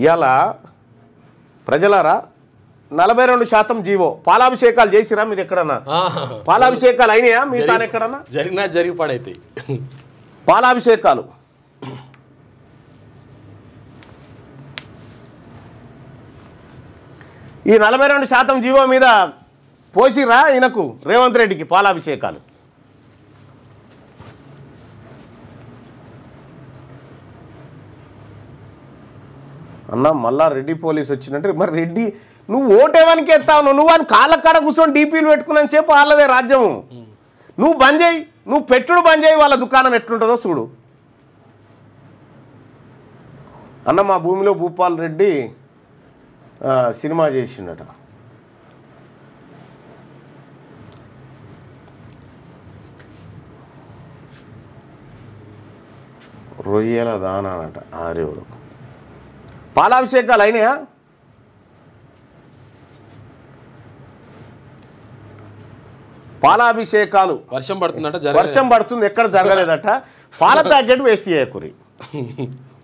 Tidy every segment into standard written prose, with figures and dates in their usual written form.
ఇలా ప్రజలారా 42% జీవో పాలాభిషేకాలు చేసిరా మీరు ఎక్కడన్నా పాలాభిషేకాలు అయినాయా మీ తాను ఎక్కడన్నా జరిగి పడైతాయి పాలాభిషేకాలు ఈ 42% జీవో మీద పోసిరా ఈయనకు రేవంత్ రెడ్డికి పాలాభిషేకాలు అన్న మళ్ళా రెడ్డి పోలీసు వచ్చినట్టు మరి రెడ్డి నువ్వు ఓటేవానికి ఎత్తావు నువ్వు అని కాళ్ళ కాడ కూర్చొని డీపీలు పెట్టుకున్నాను సేపు వాళ్ళదే రాజ్యము నువ్వు బంద్ చేయి నువ్వు పెట్టుడు బంద్ చేయి వాళ్ళ దుకాణం ఎట్లుంటుందో చూడు అన్న మా భూమిలో భూపాల్ రెడ్డి సినిమా చేసిండట రొయ్యల దానట ఆరేవుడు పాలాభిషేకాలు అయినాయా పాలాభిషేకాలు వర్షం పడుతుందట వర్షం పడుతుంది ఎక్కడ జరగలేదట పాల ప్యాకెట్ వేస్ట్ చేయకురి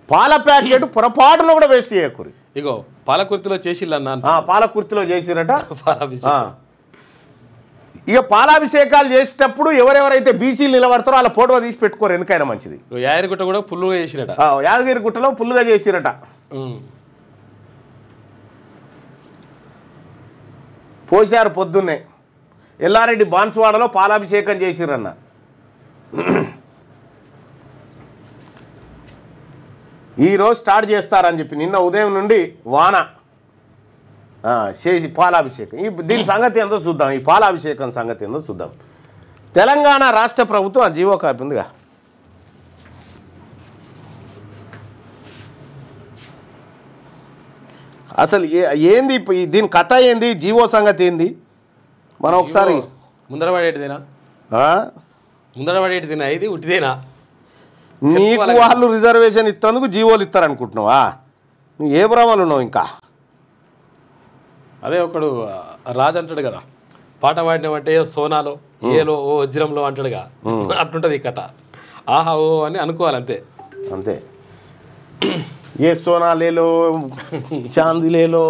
పాల ప్యాకెట్ పొరపాటున కూడా వేస్ట్ చేయకురి ఇగో పాలకుర్తిలో చేసిల్లన్నా పాలకుర్తిలో చేసిరట ఇక పాలాభిషేకాలు చేసేటప్పుడు ఎవరెవరైతే బీసీలు నిలబడతారో వాళ్ళ ఫోటో తీసి పెట్టుకోరు ఎందుకైనా మంచిది యాదగిరిగుట్ట కూడా ఫుల్గా చేసిరట యాదగిరిగుట్టలో ఫుల్గా చేసిరట పోశారు పొద్దున్నే ఎల్లారెడ్డి బాన్స్వాడలో పాలాభిషేకం చేసిరన్న ఈరోజు స్టార్ట్ చేస్తారని చెప్పి నిన్న ఉదయం నుండి వాన చేసి పాలాభిషేకం దీని సంగతి ఏందో చూద్దాం ఈ పాలాభిషేకం సంగతి ఏందో చూద్దాం తెలంగాణ రాష్ట్ర ప్రభుత్వం ఆ జీవో కాపీ ఉందిగా అసలు ఏంది దీని కథ ఏంది జీవో సంగతి ఏంది మనం ఒకసారి ముందరపడేటిదేనా ముందరపడేటిదేనా ఇది ఉట్టిదేనా నీకు వాళ్ళు రిజర్వేషన్ ఇస్తేందుకు జీవోలు ఇస్తారనుకుంటున్నావా నువ్వు ఏ భ్రమలు ఉన్నావు ఇంకా అదే ఒకడు రాజు అంటాడు కదా పాట పాడినామంటే సోనాలో ఏలో ఓ వజ్రంలో అంటాడుగా అట్లుంటుంది ఈ కథ ఆహా ఓ అని అనుకోవాలి అంతే అంతే ఏ సోనా లేలో చాంది లేలో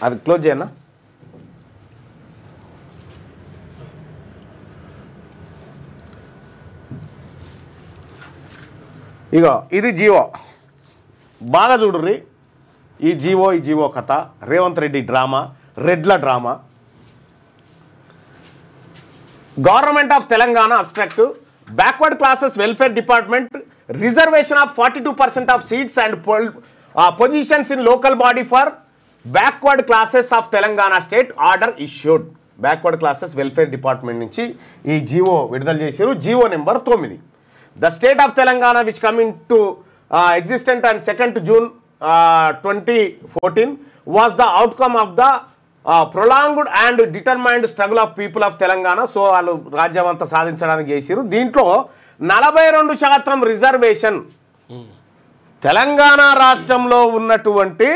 అది క్లోజ్ చేయనా ఇగో ఇది జీవో బాగా చూడుర్రి ఈ జీవో కథ రేవంత్ రెడ్డి డ్రామా రెడ్ల drama government of Telangana abstract backward classes welfare department reservation of 42% of seats and positions in local body for backward classes of Telangana state order issued backward classes welfare department నుంచి ఈ GO విడుదల చేశారు GO number 9 The state of Telangana, which come into existence on 2nd June 2014, was the outcome of the prolonged and determined struggle of people of Telangana. So, వాళ్ళు రాజ్యం అంతా సాధించడానికి చేశారు దీంట్లో 42% రిజర్వేషన్ తెలంగాణ రాష్ట్రంలో ఉన్నటువంటి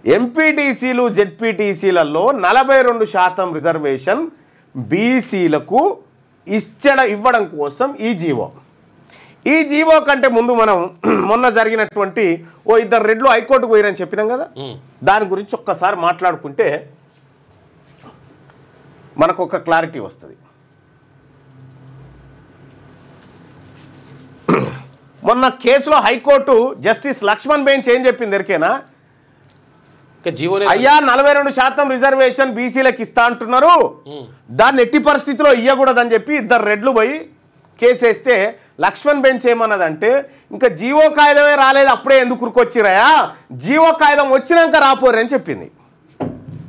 ఎంపీటీసీలు జెడ్పీటీసీలలో 42% రిజర్వేషన్ బీసీలకు ఇవ్వడం కోసం ఈ జీవో కంటే ముందు మనం మొన్న జరిగినటువంటి ఇద్దరు రెడ్లు హైకోర్టుకు పోయారని చెప్పినాం కదా దాని గురించి ఒక్కసారి మాట్లాడుకుంటే మనకు ఒక క్లారిటీ వస్తుంది మొన్న కేసులో హైకోర్టు జస్టిస్ లక్ష్మణ్ బెంచ్ ఏం చెప్పింది ఎరికేనా అయ్యా 42% రిజర్వేషన్ బీసీలకు ఇస్తా అంటున్నారు దాన్ని ఎట్టి పరిస్థితిలో ఇయ్యకూడదని చెప్పి ఇద్దరు రెడ్లు పోయి కేసు వేస్తే లక్ష్మణ్ బెంచ్ ఏమన్నదంటే ఇంకా జీవో కాగితమే రాలేదు అప్పుడే ఎందుకు ఉరుకొచ్చిరాయా జీవో కాగితం వచ్చినాక రాపోరు అని చెప్పింది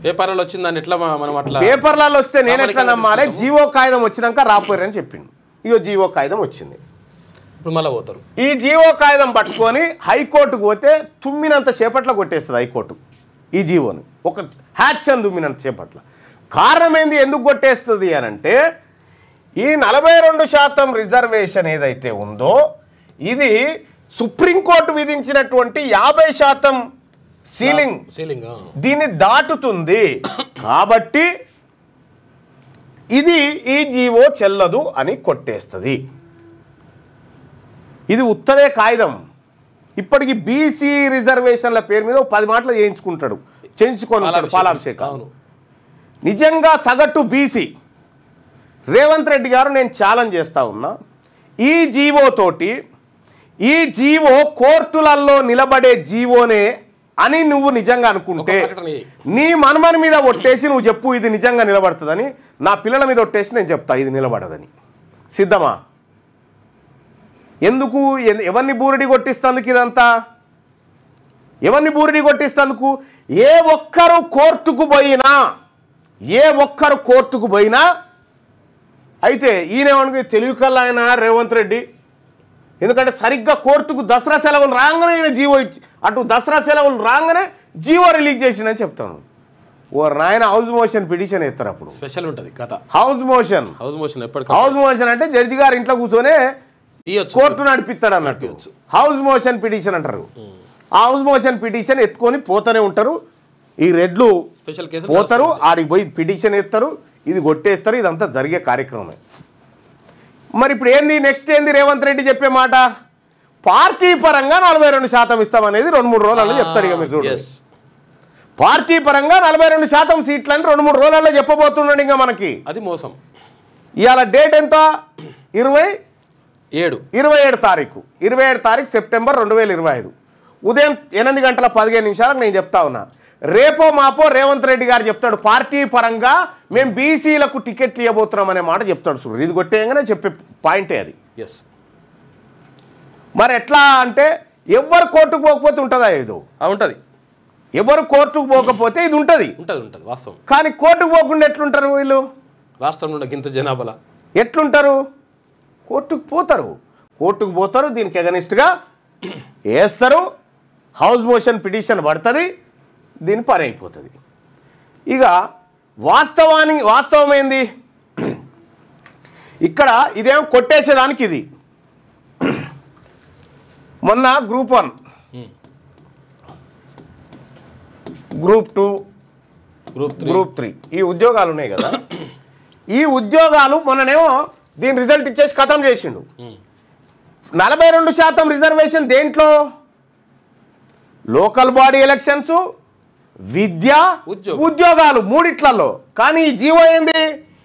పేపర్లలో వచ్చిందని ఎట్లా మనం అట్లా పేపర్లలో వస్తే నేను ఎట్లా నమ్మాలి జీవో కాగితం వచ్చినాక రాపోరు అని చెప్పింది ఇగో జీవో కాగితం వచ్చింది ఇప్పుడు మళ్ళీ పోతారు ఈ జీవో కాగితం పట్టుకొని హైకోర్టుకు పోతే తుమ్మినంత సేపట్లో కొట్టేస్తుంది హైకోర్టు ఈ జీవోని ఒక హ్యాచ్ అని దుమ్మినంత సేపట్ల కారణం ఏంది ఎందుకు కొట్టేస్తుంది అని అంటే ఈ 42% రిజర్వేషన్ ఏదైతే ఉందో ఇది సుప్రీంకోర్టు విధించినటువంటి 50% సీలింగ్ దీన్ని దాటుతుంది కాబట్టి ఇది ఈ జీవో చెల్లదు అని కొట్టేస్తుంది ఇది ఉత్తరే కాగితం ఇప్పటికి బీసీ రిజర్వేషన్ల పేరు మీద 10 మాటలు చేయించుకొని పాలాభిషేకం. నిజంగా సగటు బీసీ రేవంత్ రెడ్డి గారు నేను ఛాలెంజ్ చేస్తా ఉన్నా, ఈ జీవో తోటి ఈ జీవో కోర్టులలో నిలబడే జీవోనే అని నువ్వు నిజంగా అనుకుంటే నీ మనమని మీద ఒట్టేసి నువ్వు చెప్పు ఇది నిజంగా నిలబడుతుందని, నా పిల్లల మీద ఒట్టేసి నేను చెప్తా ఇది నిలబడదని. సిద్ధమా? ఎందుకు ఎవరిని బూరిడి కొట్టిస్తందుకు ఇదంతా? ఎవరిని బూరిడి కొట్టిస్తందుకు? ఏ ఒక్కరు కోర్టుకు పోయినా అయితే ఈయనేమనుకు తెలివి కల్లా ఆయన రేవంత్ రెడ్డి, ఎందుకంటే సరిగ్గా కోర్టుకు దసరా సెలవులు రాగానే జీవో ఇచ్చి అటు దసరా సెలవులు రాగానే జీవో రిలీజ్ చేసిందని చెప్తాను. ఓ నాయన హౌస్ మోషన్ పిటిషన్ ఎత్తారు. అప్పుడు స్పెషల్ ఉంటుంది కథ. హౌస్ మోషన్ అంటే జడ్జి గారు ఇంట్లో కూర్చొనే కోర్టు నడిపిస్తాడు అన్నట్టు హౌస్ మోషన్ పిటిషన్ అంటారు. ఆ హౌస్ మోషన్ పిటిషన్ ఎత్తుకొని పోతూనే ఉంటారు. ఈ రెడ్లు స్పెషల్ కేసు పోతారు, ఆడికి పోయి పిటిషన్ ఎత్తారు, ఇది కొట్టేస్తారు. ఇదంతా జరిగే కార్యక్రమమే. మరి ఇప్పుడు ఏంది నెక్స్ట్ ఏంది రేవంత్ రెడ్డి చెప్పే మాట? పార్టీ పరంగా 42% ఇస్తామనేది 2-3 రోజులలో చెప్తాడు. ఇక మీరు చూడండి, పార్టీ పరంగా 42% సీట్లని 2-3 రోజులలో చెప్పబోతున్నాడు. ఇంకా మనకి అది మోసం. ఇవాళ డేట్ ఎంత? 27 తారీఖు సెప్టెంబర్ 2025 ఉదయం 8:15 నేను చెప్తా ఉన్నా. రేపో మాపో రేవంత్ రెడ్డి గారు చెప్తాడు పార్టీ పరంగా మేము బీసీలకు టికెట్లు ఇవ్వబోతున్నాం అనే మాట చెప్తాడు. చూడు, ఇది కొట్టేయంగానే చెప్పే పాయింటే అది. మరి ఎట్లా అంటే ఎవరు కోర్టుకు పోకపోతే ఉంటుందా? ఏదో ఉంటుంది. ఎవరు కోర్టుకు పోకపోతే ఇది ఉంటుంది వాస్తవం. కానీ కోర్టుకు పోకుండా ఎట్లుంటారు వీళ్ళు? రాష్ట్రంలో ఇంత జనాభా ఎట్లుంటారు? కోర్టుకు పోతారు, దీనికి ఎగనిస్ట్గా వేస్తారు, హౌస్ మోషన్ పిటిషన్ పడుతుంది, దీని పని అయిపోతుంది. ఇక వాస్తవం ఏంది? ఇక్కడ ఇదేం కొట్టేసేదానికి ఇది మొన్న గ్రూప్ 1 గ్రూప్ 2 గ్రూప్ 3 ఈ ఉద్యోగాలు ఉన్నాయి కదా, ఈ ఉద్యోగాలు మొన్ననేమో దీని రిజల్ట్ ఇచ్చేసి ఖతం చేసిండు. 42% రిజర్వేషన్ దేంట్లో? లోకల్ బాడీ ఎలక్షన్స్, విద్య, ఉద్యోగాలు మూడిట్లలో. కానీ ఈ జీవో ఏంది?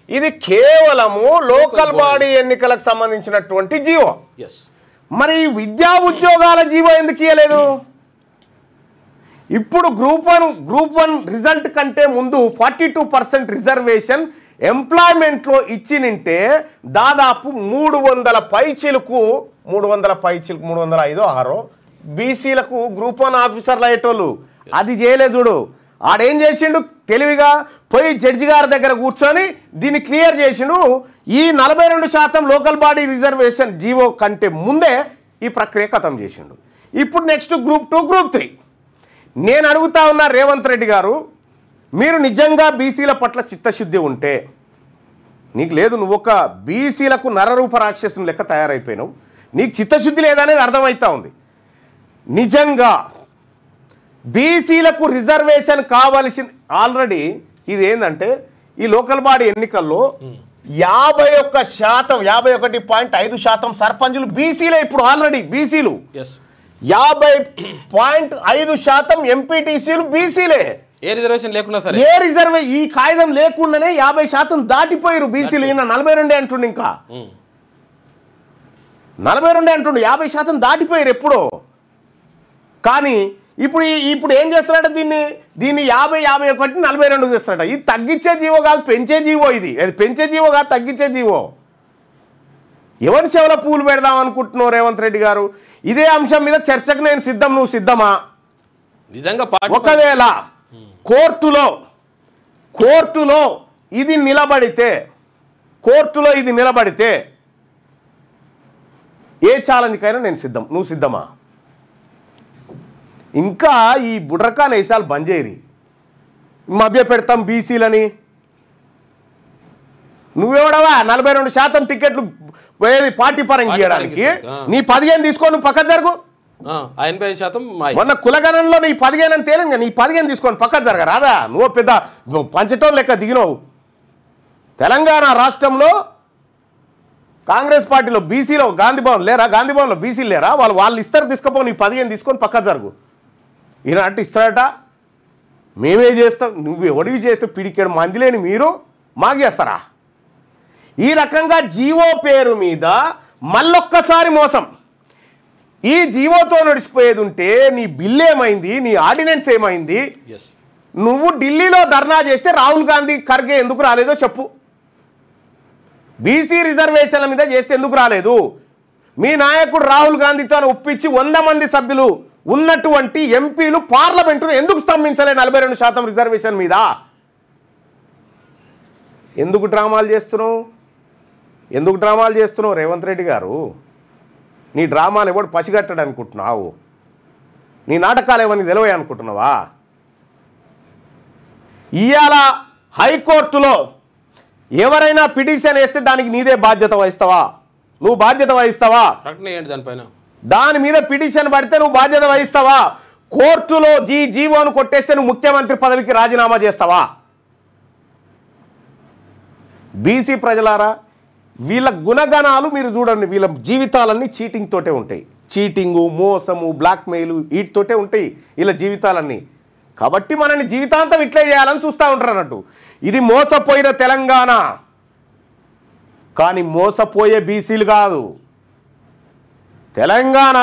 ఇది కేవలము లోకల్ బాడీ ఎన్నికలకు సంబంధించినటువంటి జీవో. మరి విద్యా ఉద్యోగాల జీవో ఎందుకు ఇవ్వలేదు? ఇప్పుడు గ్రూప్ 1 రిజల్ట్ కంటే ముందు 42% రిజర్వేషన్ ఎంప్లాయ్మెంట్లో ఇచ్చినింటే దాదాపు 300 పైచిలకు 305 బీసీలకు గ్రూప్ 1 ఆఫీసర్లు అయ్యేటోళ్ళు. అది చేయలేదు. చూడు, ఆడేం చేసిండు తెలివిగా పోయి జడ్జి గారి దగ్గర కూర్చొని దీన్ని క్లియర్ చేసిండు. ఈ 42% లోకల్ బాడీ రిజర్వేషన్ జీవో కంటే ముందే ఈ ప్రక్రియ ఖతం చేసిండు. ఇప్పుడు నెక్స్ట్ గ్రూప్ 2 గ్రూప్ 3 నేను అడుగుతా ఉన్నా రేవంత్ రెడ్డి గారు, మీరు నిజంగా బీసీల పట్ల చిత్తశుద్ధి ఉంటే, నీకు లేదు, నువ్వు ఒక బీసీలకు నరరూప రాక్షసుని లెక్క తయారైపోయినావు, నీకు చిత్తశుద్ధి లేదనేది అర్థమవుతా ఉంది. నిజంగా బీసీలకు రిజర్వేషన్ కావాల్సింది ఆల్రెడీ ఇది ఏంటంటే ఈ లోకల్ బాడీ ఎన్నికల్లో 51.5% సర్పంచులు బీసీలే. ఇప్పుడు ఆల్రెడీ బీసీలు 50.5% ఎంపీటీసీలు బీసీలే. ఏ రిజర్వేషన్ లేకుండా సరే, ఏ రిజర్వేషన్ ఈ కాగితం లేకుండానే 50% దాటిపోయారు బీసీలు. ఈయన 42 అంటుండు, ఇంకా 42 అంటుండు, 50% దాటిపోయారు ఎప్పుడో. కానీ ఇప్పుడు ఏం చేస్తారట? దీన్ని 50-51 42 చేస్తారట. ఇది తగ్గించే జీవో కాదు, పెంచే జీవో. ఇది పెంచే జీవో కాదు, తగ్గించే జీవో. ఎవరి చెవుల పూలు పెడదాం అనుకుంటున్నావు రేవంత్ రెడ్డి గారు? ఇదే అంశం మీద చర్చకు నేను సిద్ధం, నువ్వు సిద్ధమా? నిజంగా ఒకవేళ కోర్టులో ఇది నిలబడితే ఏ ఛాలెంజ్కైనా నేను సిద్ధం, నువ్వు సిద్ధమా? ఇంకా ఈ బుడ్రకా నేషాలు బంద్ చేయరి, మభ్య పెడతాం బీసీలని. నువ్వెవడవా 42% టికెట్లు పార్టీ పరంగా చేయడానికి? నీ 15 తీసుకో, నువ్వు పక్క జరుగు. 80% మొన్న కులగణంలో నీ 15 అని తేలింది, నీ 15 తీసుకొని పక్క జరగ రాదా? నువ్వు పెద్ద పంచటోన్ లెక్క దిగినవు. తెలంగాణ రాష్ట్రంలో కాంగ్రెస్ పార్టీలో బీసీలో గాంధీభవన్ లేరా? గాంధీభవన్లో బీసీలు లేరా? వాళ్ళు ఇస్తారు, తీసుకపో, నీ 15 తీసుకొని పక్క జరుగు. ఈయన అంటే ఇస్తాడట, మేమే చేస్తాం. నువ్వు ఎవడివి చేస్తే పిడికేడు మంది లేని మీరు మాకు చేస్తారా? ఈ రకంగా జీవో పేరు మీద మళ్ళొక్కసారి మోసం. ఈ జీవోతో నడిచిపోయేది ఉంటే నీ బిల్ ఏమైంది, నీ ఆర్డినెన్స్ ఏమైంది? నువ్వు ఢిల్లీలో ధర్నా చేస్తే రాహుల్ గాంధీ ఖర్గే ఎందుకు రాలేదో చెప్పు. బీసీ రిజర్వేషన్ల మీద చేస్తే ఎందుకు రాలేదు? మీ నాయకుడు రాహుల్ గాంధీతో ఒప్పించి 100 మంది సభ్యులు ఉన్నటువంటి ఎంపీలు పార్లమెంటును ఎందుకు స్తంభించలే 42% రిజర్వేషన్ మీద? ఎందుకు డ్రామాలు చేస్తున్నావు రేవంత్ రెడ్డి గారు? నీ డ్రామాలు ఎవడు పసిగట్టడు అనుకుంటున్నావు? నీ నాటకాలు ఏమని తెలివే అనుకుంటున్నావా? ఇవాళ హైకోర్టులో ఎవరైనా పిటిషన్ వేస్తే దానికి నీదే బాధ్యత వహిస్తావా? నువ్వు బాధ్యత వహిస్తావా? దానిపైన దాని మీద పిటిషన్ పడితే నువ్వు బాధ్యత వహిస్తావా? కోర్టులో జీవోను కొట్టేస్తే నువ్వు ముఖ్యమంత్రి పదవికి రాజీనామా చేస్తావా? బీసీ ప్రజలారా, వీళ్ళ గుణగణాలు మీరు చూడండి. వీళ్ళ జీవితాలన్నీ చీటింగ్ తోటే ఉంటాయి. చీటింగు, మోసము, బ్లాక్మెయిల్ వీటితోటే ఉంటాయి వీళ్ళ జీవితాలన్నీ. కాబట్టి మనని జీవితాంతం ఇట్లే చేయాలని చూస్తూ ఉంటారు అన్నట్టు. ఇది మోసపోయిన తెలంగాణ, కానీ మోసపోయే బీసీలు కాదు. తెలంగాణ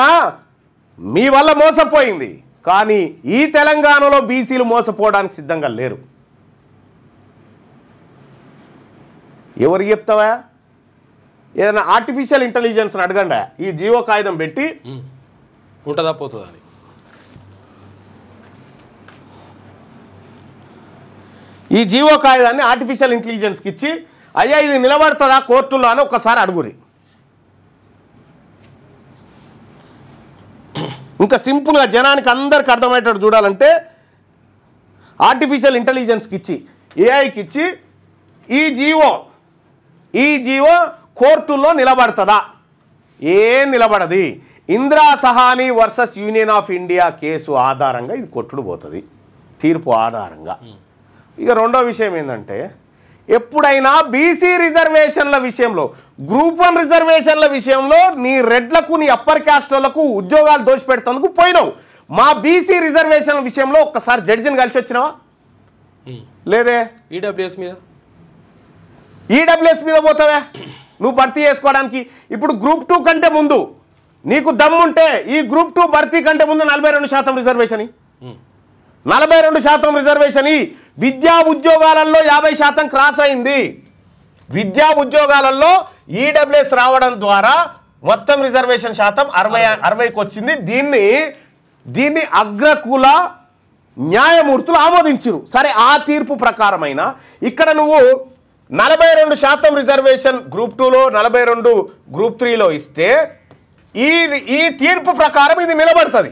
మీ వల్ల మోసపోయింది, కానీ ఈ తెలంగాణలో బీసీలు మోసపోవడానికి సిద్ధంగా లేరు. ఎవరికి చెప్తావా? ఏదైనా ఆర్టిఫిషియల్ ఇంటెలిజెన్స్ని అడగండి, ఈ జీవో కాగితం పెట్టి ఉంటుందా పోతుందా అని. ఈ జీవో కాగితాన్ని ఆర్టిఫిషియల్ ఇంటెలిజెన్స్కి ఇచ్చి, అయ్యా ఇది నిలబడుతుందా కోర్టుల్లో అని ఒక్కసారి అడుగురి. ఇంకా సింపుల్గా జనానికి అందరికి అర్థమయ్యేటట్టు చూడాలంటే ఆర్టిఫిషియల్ ఇంటెలిజెన్స్కి ఇచ్చి, ఏఐకి ఇచ్చి, ఈ జీవో కోర్టుల్లో నిలబడుతుందా? ఏం నిలబడది. Indira Sawhney versus Union of India case ఆధారంగా ఇది కొట్టుడు పోతుంది, తీర్పు ఆధారంగా. ఇక రెండో విషయం ఏంటంటే, ఎప్పుడైనా బీసీ రిజర్వేషన్ల విషయంలో, గ్రూప్ 1 రిజర్వేషన్ల విషయంలో నీ రెడ్లకు, నీ అప్పర్ క్యాస్ట్ వాళ్ళకు ఉద్యోగాలు దోషపెడుతందుకు పోయినావు. మా బీసీ రిజర్వేషన్ల విషయంలో ఒక్కసారి జడ్జిని కలిసి వచ్చినావా? లేదే. ఈడబ్ల్యూఎస్ మీద పోతావే నువ్వు భర్తీ చేసుకోవడానికి. ఇప్పుడు గ్రూప్ 2 కంటే ముందు నీకు దమ్ముంటే ఈ గ్రూప్ 2 భర్తీ కంటే ముందు 42% రిజర్వేషన్, 42% రిజర్వేషన్. విద్యా ఉద్యోగాలలో 50% క్రాస్ అయింది. విద్యా ఉద్యోగాలలో ఈడబ్ల్యూఎస్ రావడం ద్వారా మొత్తం రిజర్వేషన్ శాతం 60కి వచ్చింది. దీన్ని అగ్రకుల న్యాయమూర్తులు ఆమోదించారు. సరే, ఆ తీర్పు ప్రకారమైన ఇక్కడ నువ్వు 42% రిజర్వేషన్ గ్రూప్ 2లో, 42 గ్రూప్ 3లో ఇస్తే ఈ తీర్పు ప్రకారం ఇది నిలబడుతుంది.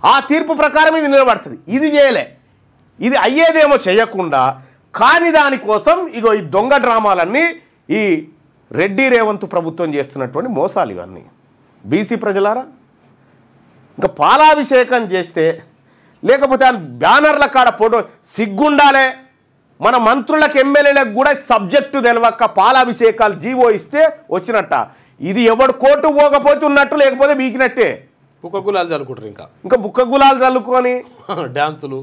ఆ తీర్పు ప్రకారం ఇది నిలబడుతుంది. ఇది చేయలే. ఇది అయ్యేదేమో చేయకుండా, కాని దానికోసం ఇగో ఈ దొంగ డ్రామాలన్నీ ఈ రెడ్డి రేవంత్ ప్రభుత్వం చేస్తున్నటువంటి మోసాలు ఇవన్నీ. బీసీ ప్రజలారా, ఇంకా పాలాభిషేకం చేస్తే, లేకపోతే ఆ బ్యానర్ల కాడ ఫోటో సిగ్గుండాలే. మన మంత్రులకు, ఎమ్మెల్యేలకు కూడా సబ్జెక్టు తెలవక పాలాభిషేకాలు జీవో ఇస్తే వచ్చినట్ట. ఇది ఎవడు కోర్టు పోకపోతే ఉన్నట్టు, లేకపోతే బీకినట్టే. బుక్క గులాలు చల్లుకుంటారు. ఇంకా బుక్క గులాలు చల్లుకొని డ్యాన్సులు.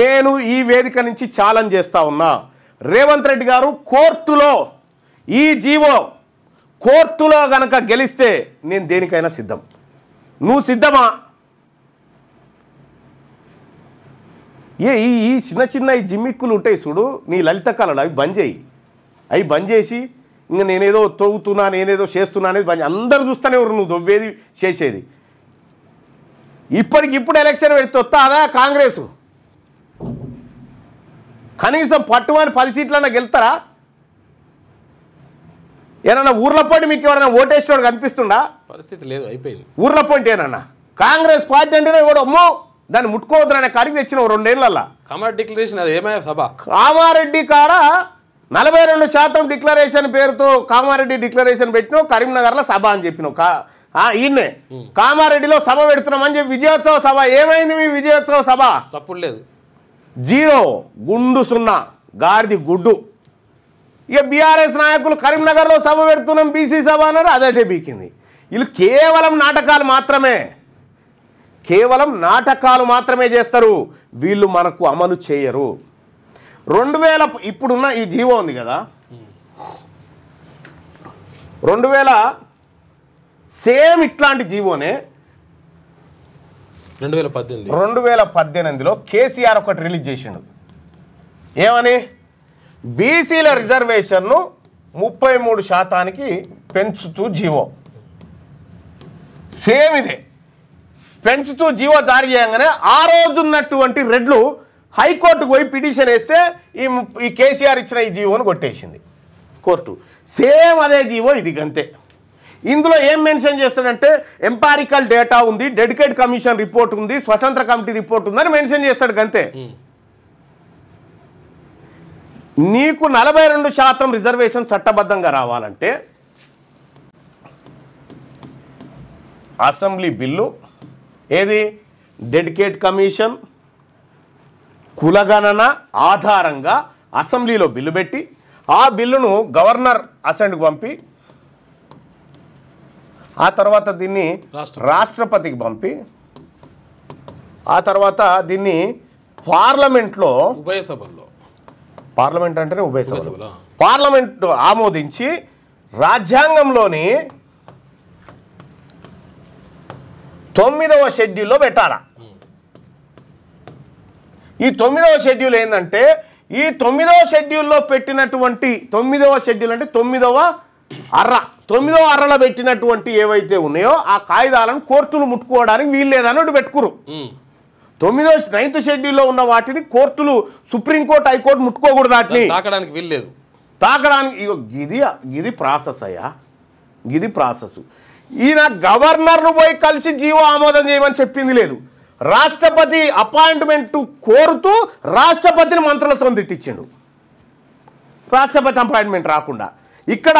నేను ఈ వేదిక నుంచి ఛాలెంజ్ చేస్తా ఉన్నా, రేవంత్ రెడ్డి గారు కోర్టులో ఈ జీవో కోర్టులో గనక గెలిస్తే నేను దేనికైనా సిద్ధం. నువ్వు సిద్ధమా? ఈ చిన్న ఈ జిమ్మిక్కులు ఉంటాయి చూడు, నీ లలిత కళలు, అవి బంద్ చేసి ఇంకా నేనేదో తవ్వుతున్నా, నేనేదో చేస్తున్నా అనేది బంద్. అందరూ చూస్తూనే ఎవరు నువ్వు దొవ్వేది చేసేది. ఇప్పటికిప్పుడు ఎలక్షన్ పెడితే వస్తుందా కాంగ్రెస్? కనీసం పట్టుమని 10 సీట్లన్నా గెలుతారా? ఏమన్నా ఊర్ల పోటీ మీకు ఎవరైనా ఓటేసినోడు కనిపిస్తుండా? పరిస్థితి లేదు, అయిపోయింది. ఊర్ల పోటీ ఏనన్నా కాంగ్రెస్ పార్టీ అంటేనే కూడా అమ్మో దాన్ని ముట్టుకోవద్దురనే కాడికి తెచ్చిన 2 ఏళ్ళ కామారెడ్డి డిక్లరేషన్. అది ఏమయ్యా సభ? కామారెడ్డి కాడ 42% డిక్లరేషన్ పేరుతో కామారెడ్డి డిక్లరేషన్ పెట్టినావు, కరీంనగర్లో సభ అని చెప్పినావు. ఈయన్నే కామారెడ్డిలో సభ పెడుతున్నామని చెప్పి విజయోత్సవ సభ. ఏమైంది మీ విజయోత్సవ సభ? తప్పుడు లేదు, 0, గుండు 0, గాడిది గుడ్డు. ఇక బీఆర్ఎస్ నాయకులు కరీంనగర్లో సభ పెడుతున్నాం బీసీ సభ అన్నారు, అదటే బీకింది. వీళ్ళు కేవలం నాటకాలు మాత్రమే, కేవలం నాటకాలు మాత్రమే చేస్తారు. వీళ్ళు మనకు అమలు చేయరు. 2000 ఇప్పుడున్న ఈ జీవో ఉంది కదా, 2000 సేమ్ ఇట్లాంటి జీవోనే 2018లో కేసీఆర్ ఒకటి రిలీజ్ చేసిండు. ఏమని? బీసీల రిజర్వేషన్ను 33% పెంచుతూ జీవో. సేమ్ ఇదే పెంచుతూ జీవో జారీ చేయగానే ఆ రోజు ఉన్నటువంటి రెడ్లు హైకోర్టుకు పోయి పిటిషన్ వేస్తే ఈ కేసీఆర్ ఇచ్చిన ఈ జీవోను కొట్టేసింది కోర్టు. సేమ్ అదే జీవో ఇది గంతే. ఇందులో ఏం మెన్షన్ చేస్తాడంటే ఎంపారికల్ డేటా ఉంది, డెడికేట్ కమిషన్ రిపోర్ట్ ఉంది, స్వతంత్ర కమిటీ రిపోర్ట్ ఉందని మెన్షన్ చేస్తాడు గంతే. నీకు 42% రిజర్వేషన్ చట్టబద్ధంగా రావాలంటే అసెంబ్లీ బిల్లు ఏది, డెడికేట్ కమిషన్ కులగణన ఆధారంగా అసెంబ్లీలో బిల్లు పెట్టి ఆ బిల్లును గవర్నర్ అసెంట్కి పంపి ఆ తర్వాత దీన్ని రాష్ట్రపతికి పంపి ఆ తర్వాత దీన్ని పార్లమెంట్లో ఉభయ సభల్లో, పార్లమెంట్ అంటేనే ఉభయ సభలో పార్లమెంట్ ఆమోదించి రాజ్యాంగంలోని 9వ షెడ్యూల్లో పెట్టాలా. ఈ 9వ షెడ్యూల్ ఏంటంటే ఈ 9వ షెడ్యూల్లో పెట్టినటువంటి 9వ షెడ్యూల్ అంటే 9వ అర్రలో పెట్టినటువంటి ఏవైతే ఉన్నాయో ఆ కాయిదాలను కోర్టులు ముట్టుకోవడానికి వీలు లేదని పెట్టుకురు. 9th షెడ్యూల్లో ఉన్న వాటిని కోర్టులు సుప్రీంకోర్టు హైకోర్టు ముట్టుకోకూడదు, వాటిని తాకడానికి వీలు లేదు. తాకడానికి ఇది ప్రాసెస్ అయ్యా, ఇది ప్రాసెస్. ఈయన గవర్నర్ను పోయి కలిసి జీవో ఆమోదం చేయమని చెప్పింది లేదు. రాష్ట్రపతి అపాయింట్మెంట్ కోరుతూ రాష్ట్రపతిని మంత్రులతో తిట్టించిండు, రాష్ట్రపతి అపాయింట్మెంట్ రాకుండా. ఇక్కడ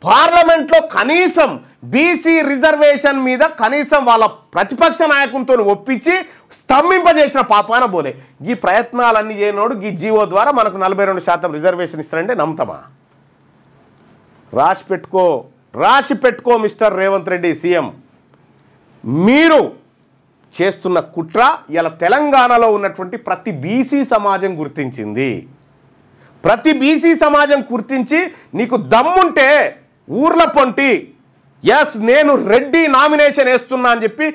పార్లమెంట్లో కనీసం బీసీ రిజర్వేషన్ మీద కనీసం వాళ్ళ ప్రతిపక్ష నాయకులతో ఒప్పించి స్తంభింపజేసిన పాపాన పోలే. ఈ ప్రయత్నాలన్నీ చేయనోడు ఈ జీవో ద్వారా మనకు 42% రిజర్వేషన్ ఇస్తారంటే నమ్ముతామా? రాసి పెట్టుకో మిస్టర్ రేవంత్ రెడ్డి సీఎం. మీరు చేస్తున్న కుట్ర ఇలా తెలంగాణలో ఉన్నటువంటి ప్రతి బీసీ సమాజం గుర్తించింది. ప్రతి బీసీ సమాజం గుర్తించి నీకు దమ్ముంటే ఊర్ల పొంటి ఎస్ నేను రెడ్డి నామినేషన్ వేస్తున్నా అని చెప్పి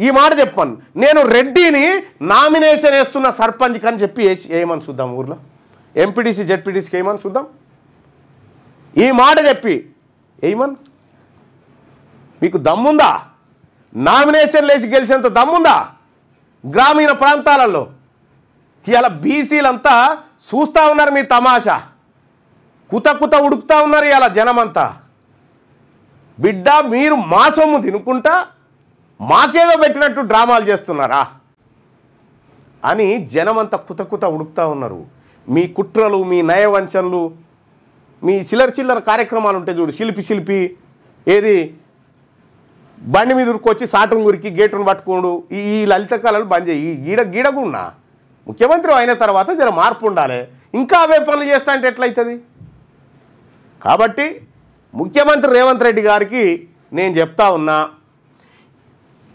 ఈ మాట చెప్పాను. నేను రెడ్డిని నామినేషన్ వేస్తున్న సర్పంచ్కి అని చెప్పి వేయమని చూద్దాం. ఊర్లో ఎంపీటీసీ జెడ్పీటీసీకి వేయమని చూద్దాం. ఈ మాట చెప్పి వేయమని. మీకు దమ్ముందా? నామినేషన్ లేచి గెలిచేంత దమ్ముందా? గ్రామీణ ప్రాంతాలలో ఇలా బీసీలంతా చూస్తూ ఉన్నారు మీ తమాషా. కుత ఉడుకుతా ఉన్నారు ఇలా జనమంతా. బిడ్డ మీరు మా సొమ్ము తినుకుంటా మాకేదో పెట్టినట్టు డ్రామాలు చేస్తున్నారా అని జనమంతా కుత ఉడుకుతా ఉన్నారు. మీ కుట్రలు, మీ నయవంచనలు, మీ చిల్లర కార్యక్రమాలు ఉంటాయి చూడు. శిల్పి ఏది బండి మీద ఉరుకొచ్చి సాటును గురికి గేటును పట్టుకోడు. ఈ లలిత కళలు బంద్ చేయి. గీడగున్నా ముఖ్యమంత్రి అయిన తర్వాత జర మార్పు ఉండాలి. ఇంకా అవే పనులు చేస్తా అంటే ఎట్లయితుంది? కాబట్టి ముఖ్యమంత్రి రేవంత్ రెడ్డి గారికి నేను చెప్తా ఉన్నా,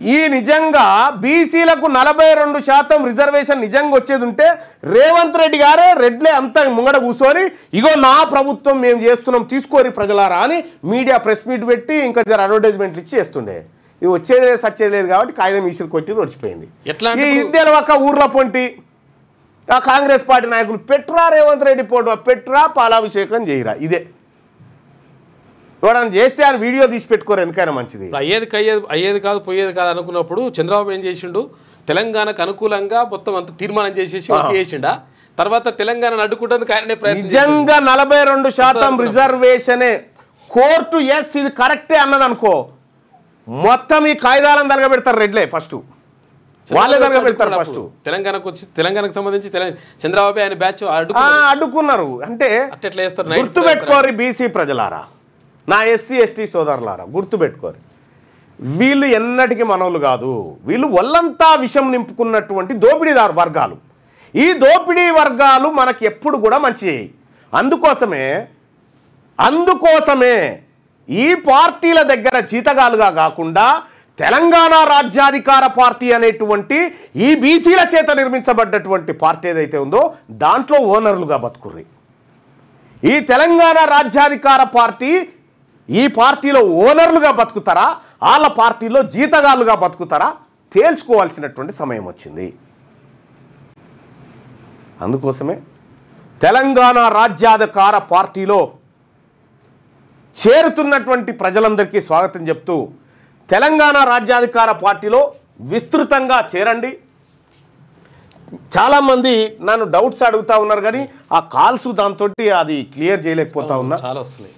ఈ నిజంగా బీసీలకు 42% రిజర్వేషన్ నిజంగా వచ్చేది ఉంటే రేవంత్ రెడ్డి గారే రెడ్లే అంతా ముంగడ కూర్చొని ఇగో నా ప్రభుత్వం మేము చేస్తున్నాం తీసుకోరి ప్రజలారా అని మీడియా ప్రెస్ మీట్ పెట్టి ఇంకా జర అడ్వర్టైజ్మెంట్లు ఇచ్చి చేస్తుండే. ఇది వచ్చేది లేదు సచ్చేది లేదు కాబట్టి కాగితం ఈసులు కొట్టి నడిచిపోయింది. ఈ ఇద్దరు ఒక ఊర్ల పొంటి ఆ కాంగ్రెస్ పార్టీ నాయకులు పెట్రా రేవంత్ రెడ్డి పోటు పెట్రా పాలాభిషేకం చేయరా. ఇదే ఎవడన్నా చేస్తే ఆయన వీడియో తీసి పెట్టుకోరు, ఎందుకైనా మంచిది. అయ్యేది కాదు పోయేది కాదు అనుకున్నప్పుడు చంద్రబాబు ఏం చేసిండు? తెలంగాణకు అనుకూలంగా మొత్తం అంత తీర్మానం చేసేసి చేసిండా? తర్వాత తెలంగాణ అడ్డుకుంటేందుకు ఆయననే ప్రయత్నం. నిజంగా 42% రిజర్వేషనే కోర్టు ఎస్ ఇది కరెక్టే అన్నది అనుకో, మొత్తం ఈ కాయిదాలను తలగబెడతారు రెడ్లే. ఫస్ట్ వాళ్ళే తలగబెడతారు. ఫస్ట్ తెలంగాణకు వచ్చి తెలంగాణకు సంబంధించి చంద్రబాబు ఆయన బ్యాచ్ అడ్డుకున్నారు అంటే ఎట్లా చేస్తారు? గుర్తుపెట్టుకోరు బీసీ ప్రజలారా, నా ఎస్సీ ఎస్టీ సోదరులారా గుర్తుపెట్టుకోరు. వీళ్ళు ఎన్నటికీ మనవులు కాదు. వీళ్ళు ఒళ్ళంతా విషం నింపుకున్నటువంటి దోపిడీదారు వర్గాలు. ఈ దోపిడీ వర్గాలు మనకి ఎప్పుడు కూడా మంచి. అందుకోసమే అందుకోసమే ఈ పార్టీల దగ్గర జీతగాలుగా కాకుండా తెలంగాణ రాజ్యాధికార పార్టీ అనేటువంటి ఈ బీసీల చేత నిర్మించబడ్డటువంటి పార్టీ ఏదైతే ఉందో దాంట్లో ఓనర్లుగా బతుకుర్రి. ఈ తెలంగాణ రాజ్యాధికార పార్టీ ఈ పార్టీలో ఓనర్లుగా బతుకుతారా, వాళ్ళ పార్టీలో జీతగాలుగా బతుకుతారా తేల్చుకోవాల్సినటువంటి సమయం వచ్చింది. అందుకోసమే తెలంగాణ రాజ్యాధికార పార్టీలో చేరుతున్నటువంటి ప్రజలందరికీ స్వాగతం చెప్తూ తెలంగాణ రాజ్యాధికార పార్టీలో విస్తృతంగా చేరండి. చాలామంది నన్ను డౌట్స్ అడుగుతా ఉన్నారు కానీ ఆ కాల్స్ దాంతో అది క్లియర్ చేయలేకపోతా ఉన్నా. చాలా వస్తున్నాయి.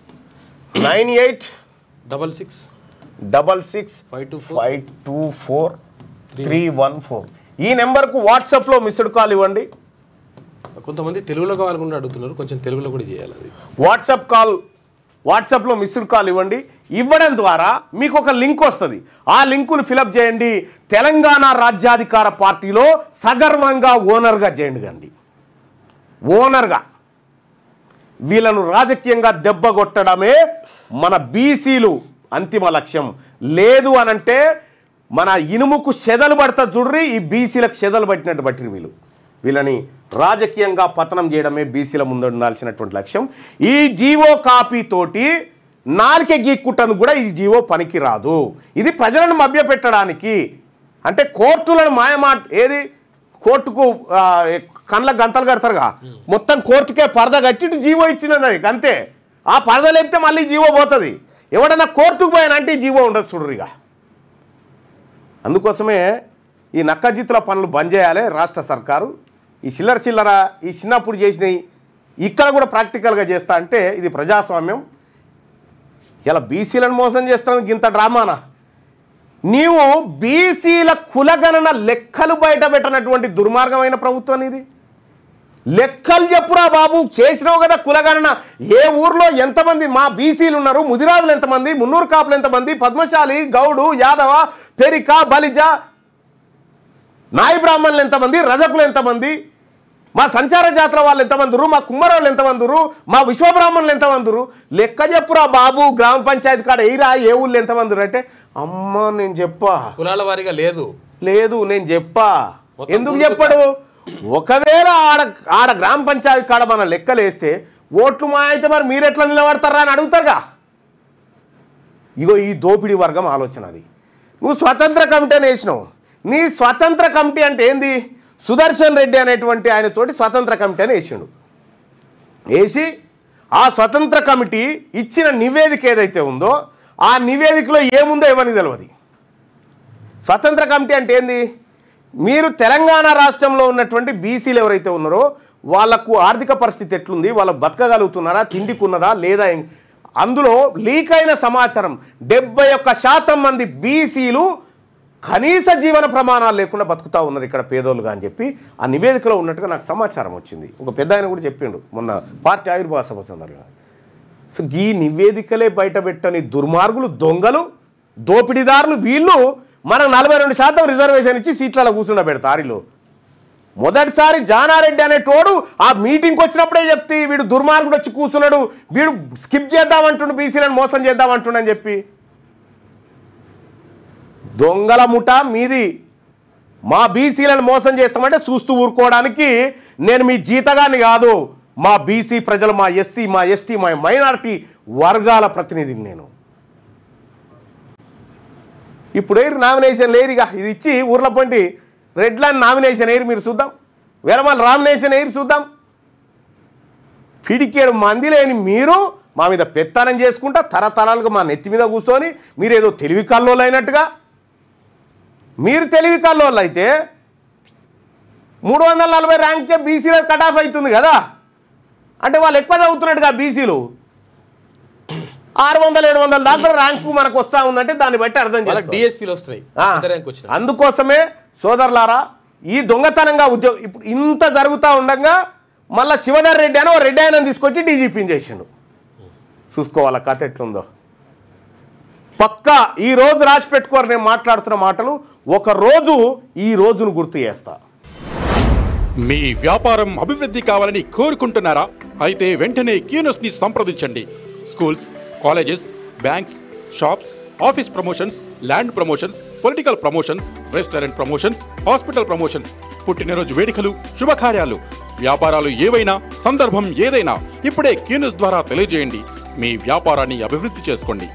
98665524 ఈ నెంబర్కు వాట్సాప్లో మిస్డ్ కాల్ ఇవ్వండి. కొంతమంది తెలుగులో కావాలనుకుంటే అడుగుతున్నారు, కొంచెం తెలుగులో కూడా చేయాలి. అది వాట్సాప్లో మిస్డ్ కాల్ ఇవ్వండి. ఇవ్వడం ద్వారా మీకు ఒక లింక్ వస్తుంది. ఆ లింకును ఫిలప్ చేయండి. తెలంగాణ రాజ్యాధికార పార్టీలో సగర్వంగా ఓనర్గా చేయండి. ఓనర్గా వీళ్ళను రాజకీయంగా దెబ్బగొట్టడమే మన బీసీలు అంతిమ లక్ష్యం. లేదు అనంటే మన ఇనుముకు చెదలు పడతా చూడ్రి, ఈ బీసీలకు చెదలు పట్టినట్టు బట్టి వీళ్ళని రాజకీయంగా పతనం చేయడమే బీసీల ముందు ఉండాల్సినటువంటి లక్ష్యం. ఈ జీవో కాపీతోటి నాలుకే గీక్కుంటందుకు కూడా ఈ జీవో పనికి రాదు. ఇది ప్రజలను మభ్యపెట్టడానికి, అంటే కోర్టులను మాయమాట ఏది కోర్టుకు కళ్ళ గంతలు కడతారుగా, మొత్తం కోర్టుకే పరద కట్టి జీవో ఇచ్చినది అంతే. ఆ పరద లేపితే మళ్ళీ జీవో పోతుంది. ఎవడన్నా కోర్టుకు పోయానంటే జీవో ఉండదు చూడరుగా. అందుకోసమే ఈ నక్కజిత్తుల పనులు బంద్ చేయాలి రాష్ట్ర సర్కారు. ఈ చిల్లర ఈ చిన్నప్పుడు చేసినవి ఇక్కడ కూడా ప్రాక్టికల్గా చేస్తా అంటే ఇది ప్రజాస్వామ్యం. ఇలా బీసీలను మోసం చేస్తాను ఇంత డ్రామానా? నీవు బీసీల కులగణన లెక్కలు బయట పెట్టినటువంటి దుర్మార్గమైన ప్రభుత్వం ఇది. లెక్కలు చెప్పురా బాబు, చేసినావు కదా కులగణన. ఏ ఊర్లో ఎంతమంది మా బీసీలు ఉన్నారు, ముదిరాజులు ఎంతమంది, మున్నూరు కాపులు ఎంతమంది, పద్మశాలి, గౌడు, యాదవ, పెరిక, బలిజ, నాయి బ్రాహ్మణులు ఎంతమంది, రజకులు ఎంతమంది, మా సంచార జాతర వాళ్ళు ఎంతమందిరు, మా కుమ్మరోళ్ళు ఎంతమందిరు, మా విశ్వబ్రాహ్మణులు ఎంతమందిరు, లెక్క చెప్పురా బాబు. గ్రామ పంచాయతీ కాడ ఎయిరా ఏ ఊళ్ళు ఎంతమందిరు అంటే అమ్మ నేను చెప్పా కులాల వారిగా లేదు నేను చెప్పా. ఎందుకు చెప్పడు? ఒకవేళ ఆడ గ్రామ పంచాయతీ కాడ మన లెక్కలు వేస్తే ఓట్లు మా అయితే మరి మీరెట్లా నిలబడతారా అని అడుగుతారుగా. ఇగో ఈ దోపిడీ వర్గం ఆలోచన అది. నువ్వు స్వతంత్ర కమిటీ అని వేసినావు. నీ స్వతంత్ర కమిటీ అంటే ఏంది? సుదర్శన్ రెడ్డి అనేటువంటి ఆయనతోటి స్వతంత్ర కమిటీ అని వేసి ఆ స్వతంత్ర కమిటీ ఇచ్చిన నివేదిక ఏదైతే ఉందో ఆ నివేదికలో ఏముందో ఎవరికి తెలియదు. స్వతంత్ర కమిటీ అంటే ఏంది? మీరు తెలంగాణ రాష్ట్రంలో ఉన్నటువంటి బీసీలు ఎవరైతే ఉన్నారో వాళ్లకు ఆర్థిక పరిస్థితి ఎట్లుంది, వాళ్ళు బతకగలుగుతున్నారా, తిండికి ఉన్నదా లేదా, అందులో లీక్ అయిన సమాచారం 71% మంది బీసీలు కనీస జీవన ప్రమాణాలు లేకుండా బతుకుతా ఉన్నారు ఇక్కడ పేదోళ్ళుగా అని చెప్పి ఆ నివేదికలో ఉన్నట్టుగా నాకు సమాచారం వచ్చింది. ఒక పెద్ద ఆయన కూడా చెప్పిండు మొన్న పార్టీ ఆవిర్భావ సభ సందర్భంగా. సో ఈ నివేదికలే బయటపెట్టని దుర్మార్గులు, దొంగలు, దోపిడీదారులు వీళ్ళు మనకు 42% రిజర్వేషన్ ఇచ్చి సీట్లలో కూర్చుండబెడతారు. మొదటిసారి జానారెడ్డి అనేటోడు ఆ మీటింగ్కి వచ్చినప్పుడే చెప్తే వీడు దుర్మార్గుడు వచ్చి కూర్చున్నాడు, వీడు స్కిప్ చేద్దామంటుండు, బీసీలను మోసం చేద్దామంటుండని చెప్పి. దొంగల ముఠ మీది. మా బీసీలను మోసం చేస్తామంటే చూస్తూ ఊరుకోవడానికి నేను మీ జీతగాన్ని కాదు. మా బీసీ ప్రజలు, మా ఎస్సీ, మా ఎస్టీ, మా మైనారిటీ వర్గాల ప్రతినిధిని నేను. ఇప్పుడు నామినేషన్ లేరుగా, ఇది ఇచ్చి ఊర్ల పొంటి రెడ్ లైన్ నామినేషన్ ఎయిర్ మీరు చూద్దాం, వెరమల నామినేషన్ ఎయిర్ చూద్దాం. పిడికేడు మంది లేని మీరు మా మీద పెత్తనం చేసుకుంటా తరతరాలుగా మా నెత్తి మీద కూర్చొని మీరేదో తెలివి కల్లోళ్ళు అయినట్టుగా. మీరు తెలివి కల్లోళ్ళు అయితే 340 ర్యాంకే బీసీలో కట్ ఆఫ్ అవుతుంది కదా. అంటే వాళ్ళు ఎక్కువ చదువుతున్నట్టుగా బీసీలు 600-700 దాకా ర్యాంకు మనకు వస్తూ ఉందంటే దాన్ని బట్టి అర్థం చేసుకోవాలి. అందుకోసమే సోదరులారా ఈ దొంగతనంగా ఉద్యోగం ఇప్పుడు ఇంత జరుగుతూ ఉండగా మళ్ళీ శివధర్ రెడ్డి అని ఓ రెడ్డి ఆయన తీసుకొచ్చి డీజీపీని చేసిండు. చూసుకోవాల కథ ఎట్లుందో. పక్కా ఈ రోజు రాసి పెట్టుకోరు నేను మాట్లాడుతున్న మాటలు. ఒక రోజు ఈ రోజును గుర్తు చేస్తా. మీ వ్యాపారం అభివృద్ధి కావాలని కోరుకుంటున్నారా? అయితే వెంటనే క్యూనస్ ని సంప్రదించండి. Schools, colleges, banks, shops, office promotions, land promotions, political promotions, restaurant promotions, hospital promotions, పుట్టినరోజు వేడుకలు, శుభకార్యాలు, వ్యాపారాలు ఏవైనా, సందర్భం ఏదైనా ఇప్పుడే క్యూన్యూస్ ద్వారా తెలియజేయండి. మీ వ్యాపారాన్ని అభివృద్ధి చేసుకోండి.